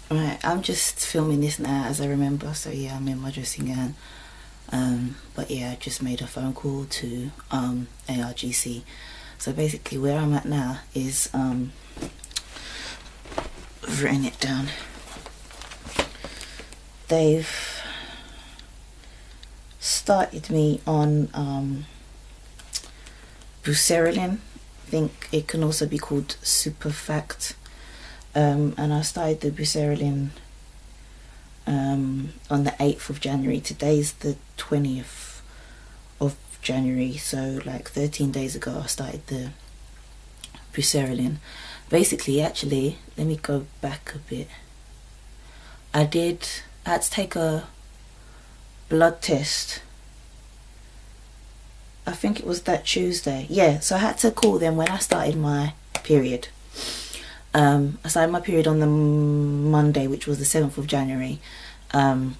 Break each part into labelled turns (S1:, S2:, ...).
S1: Right, I'm just filming this now as I remember. So yeah, I'm in my dressing gown. But yeah, I just made a phone call to ARGC. So basically where I'm at now is I've written it down. They've started me on buserelin. I think it can also be called Superfact. And I started the buserelin on the 8th of January. Today's the 20th of January, so like 13 days ago I started the buserelin. Basically, actually, let me go back a bit. I had to take a blood test. I think it was that Tuesday. Yeah, so I had to call them when I started my period. I started my period on the Monday, which was the 7th of January. Actually,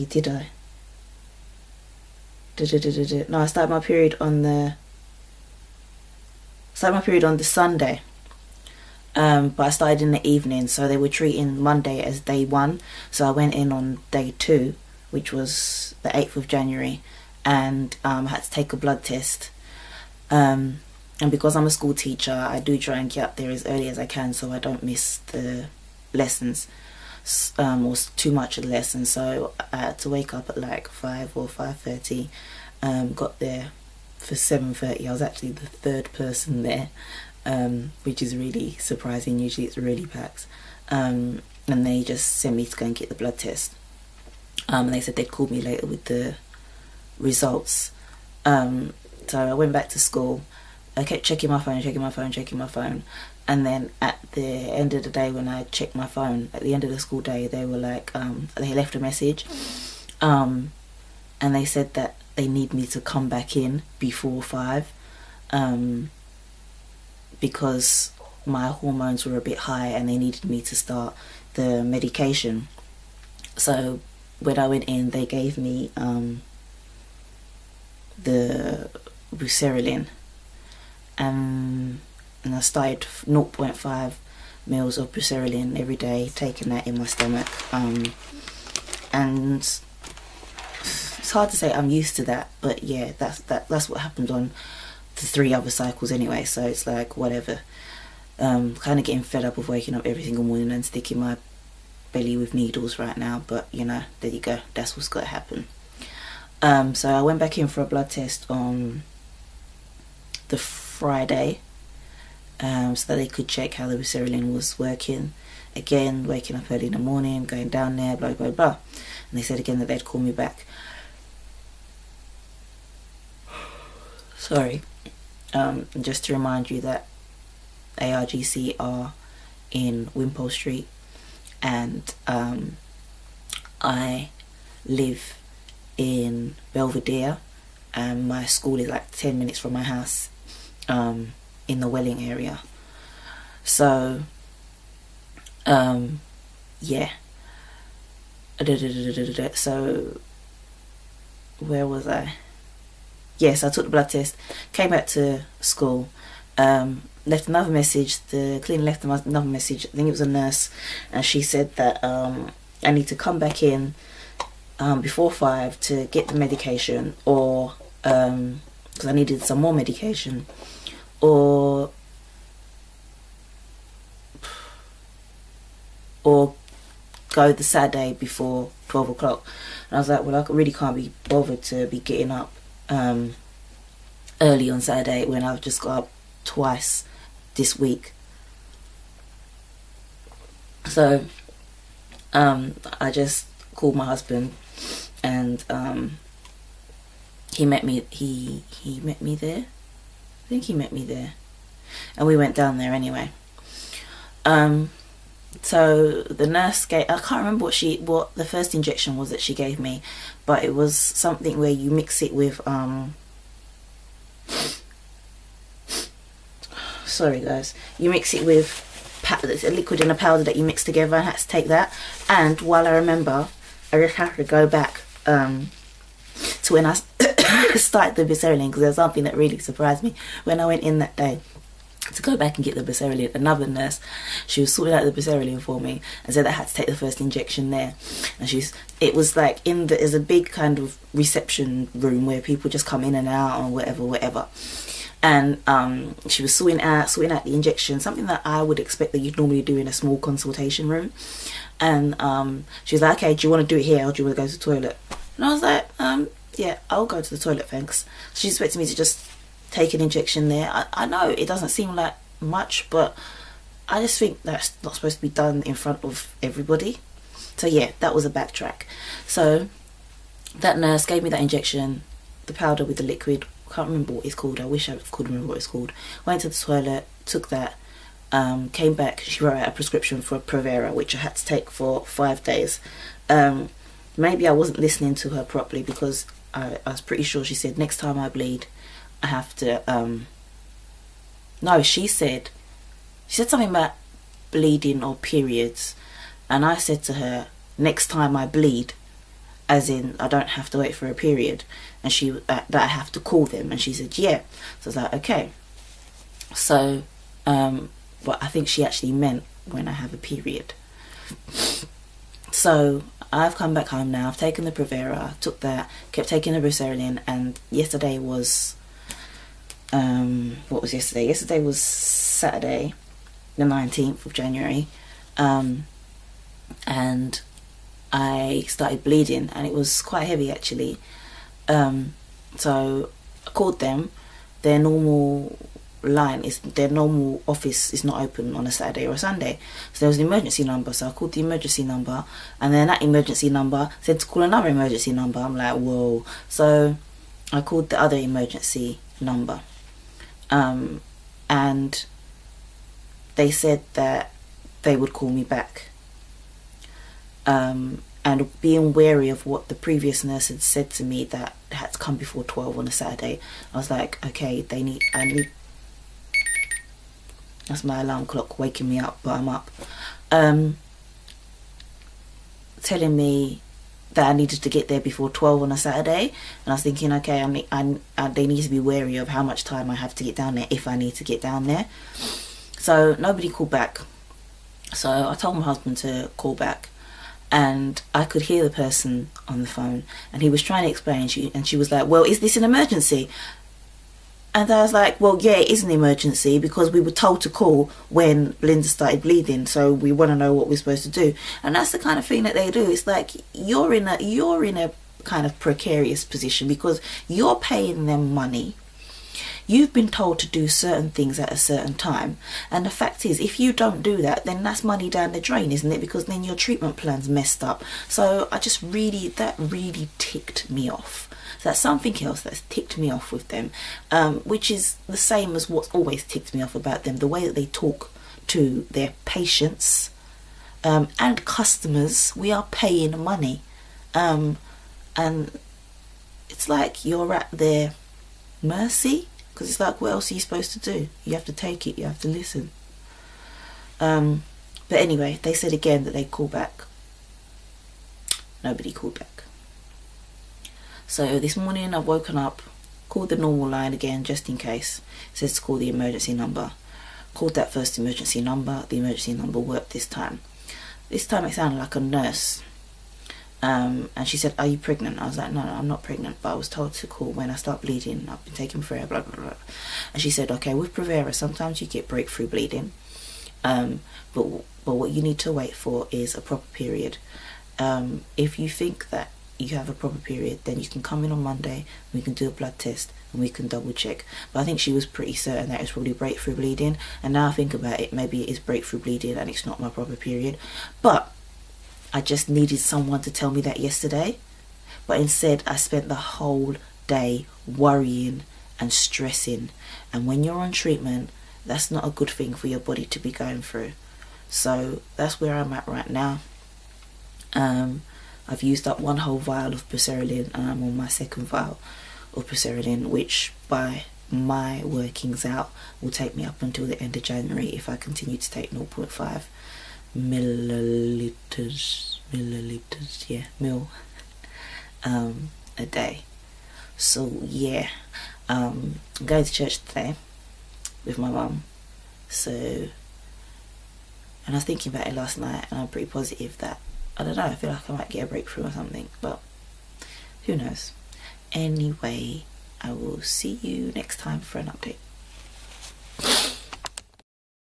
S1: did I? No, I started my period on the Sunday. But I started in the evening, so they were treating Monday as day 1. So I went in on day 2, which was the 8th of January, and I had to take a blood test. And because I'm a school teacher, I do try and get up there as early as I can so I don't miss the lessons, or too much of the lessons. So I had to wake up at like 5 or 5:30. Got there for 7:30. I was actually the 3rd person there, which is really surprising. Usually it's really packed. And they just sent me to go and get the blood test. And they said they'd call me later with the results. So I went back to school. I kept checking my phone, and then at the end of the day, when I checked my phone at the end of the school day, they were like, they left a message, and they said that they need me to come back in before 5, because my hormones were a bit high and they needed me to start the medication. So when I went in, they gave me the buserelin. And I started 0.5 mils of buserelin every day, taking that in my stomach. And it's hard to say I'm used to that, but yeah, that's what happened on the 3 other cycles anyway. So it's like whatever. Kind of getting fed up of waking up every single morning and sticking my belly with needles right now, but you know, there you go. That's what's got to happen. So I went back in for a blood test on the Friday, so that they could check how the buserelin was working. Again, waking up early in the morning, going down there, blah blah blah, and they said again that they'd call me back. Sorry. Just to remind you that ARGC are in Wimpole Street, and I live in Belvedere, and my school is like 10 minutes from my house, in the Welling area. So yeah. So where was I? Yes, I took the blood test, came back to school, left another message. The cleaner left another message. I think it was a nurse, and she said that I need to come back in before 5 to get the medication, or because I needed some more medication, or go the Saturday before 12 o'clock. And I was like, well, I really can't be bothered to be getting up early on Saturday when I've just got up twice this week. So I just called my husband, and he met me there. I think he met me there, and we went down there anyway. So the nurse gave, I can't remember what the first injection was that she gave me, but it was something where you mix it with sorry guys, you mix it with a liquid and a powder that you mix together, and I had to take that. And while I remember, I just have to go back to when I started the buserelin, because there's something that really surprised me when I went in that day. to go back and get the Bacerian. Another nurse, she was sorting out the Bacerian for me and said I had to take the first injection there. And it was like there's a big kind of reception room where people just come in and out or whatever. And she was sorting out the injection, something that I would expect that you'd normally do in a small consultation room. And she was like, okay, do you want to do it here or do you want to go to the toilet? And I was like, yeah, I'll go to the toilet, thanks. She expected me to just take an injection there. I know it doesn't seem like much, but I just think that's not supposed to be done in front of everybody. So yeah, that was a backtrack. So that nurse gave me that injection, the powder with the liquid. Can't remember what it's called. I wish I could remember what it's called. Went to the toilet, took that, came back. She wrote out a prescription for a Provera, which I had to take for 5 days. Maybe I wasn't listening to her properly, because I was pretty sure she said next time I bleed I have to no, she said something about bleeding or periods, and I said to her next time I bleed, as in I don't have to wait for a period, and she that I have to call them, and she said yeah. So I was like, okay. So but I think she actually meant when I have a period. So I've come back home now. I've taken the Provera, took that, kept taking the Bacerian, and yesterday was what was yesterday? Yesterday was Saturday, the 19th of January, and I started bleeding, and it was quite heavy actually. So I called them. Their normal office is not open on a Saturday or a Sunday, so there was an emergency number. So I called the emergency number, and then that emergency number said to call another emergency number. I'm like, whoa. So I called the other emergency number, and they said that they would call me back, and being wary of what the previous nurse had said to me, that it had to come before 12 on a Saturday, I was like, okay, I need that's my alarm clock waking me up, but I'm up, telling me that I needed to get there before 12 on a Saturday. And I was thinking, okay, they need to be wary of how much time I have to get down there, if I need to get down there. So nobody called back, so I told my husband to call back, and I could hear the person on the phone, and he was trying to explain, and she was like, well, is this an emergency? And I was like, well, yeah, it is an emergency, because we were told to call when Belinda started bleeding, so we want to know what we're supposed to do. And that's the kind of thing that they do. It's like you're in a kind of precarious position, because you're paying them money. You've been told to do certain things at a certain time, and the fact is, if you don't do that, then that's money down the drain, isn't it? Because then your treatment plan's messed up. So that really ticked me off. So that's something else that's ticked me off with them, which is the same as what's always ticked me off about them, the way that they talk to their patients and customers. We are paying money, and it's like you're at their mercy, because it's like, what else are you supposed to do? You have to take it, you have to listen. But anyway, they said again that they'd call back. Nobody called back. So this morning I've woken up, called the normal line again just in case. It says to call the emergency number. Called that first emergency number. The emergency number worked this time. This time it sounded like a nurse. And she said, are you pregnant? I was like, no, I'm not pregnant, but I was told to call when I start bleeding. I've been taking Provera, blah, blah, blah. And she said, okay, with Provera, sometimes you get breakthrough bleeding. But what you need to wait for is a proper period. If you think that you have a proper period, then you can come in on Monday, we can do a blood test, and we can double check. But I think she was pretty certain that it's probably breakthrough bleeding. And now I think about it, maybe it is breakthrough bleeding and it's not my proper period. But I just needed someone to tell me that yesterday. But instead, I spent the whole day worrying and stressing. And when you're on treatment, that's not a good thing for your body to be going through. So that's where I'm at right now. I've used up one whole vial of Bacerian, and I'm on my second vial of Bacerian, which by my workings out will take me up until the end of January if I continue to take 0.5 milliliters, mil a day. So yeah, I'm going to church today with my mum. So, and I was thinking about it last night, and I'm pretty positive that, I don't know, I feel like I might get a breakthrough or something, but who knows. Anyway, I will see you next time for an update.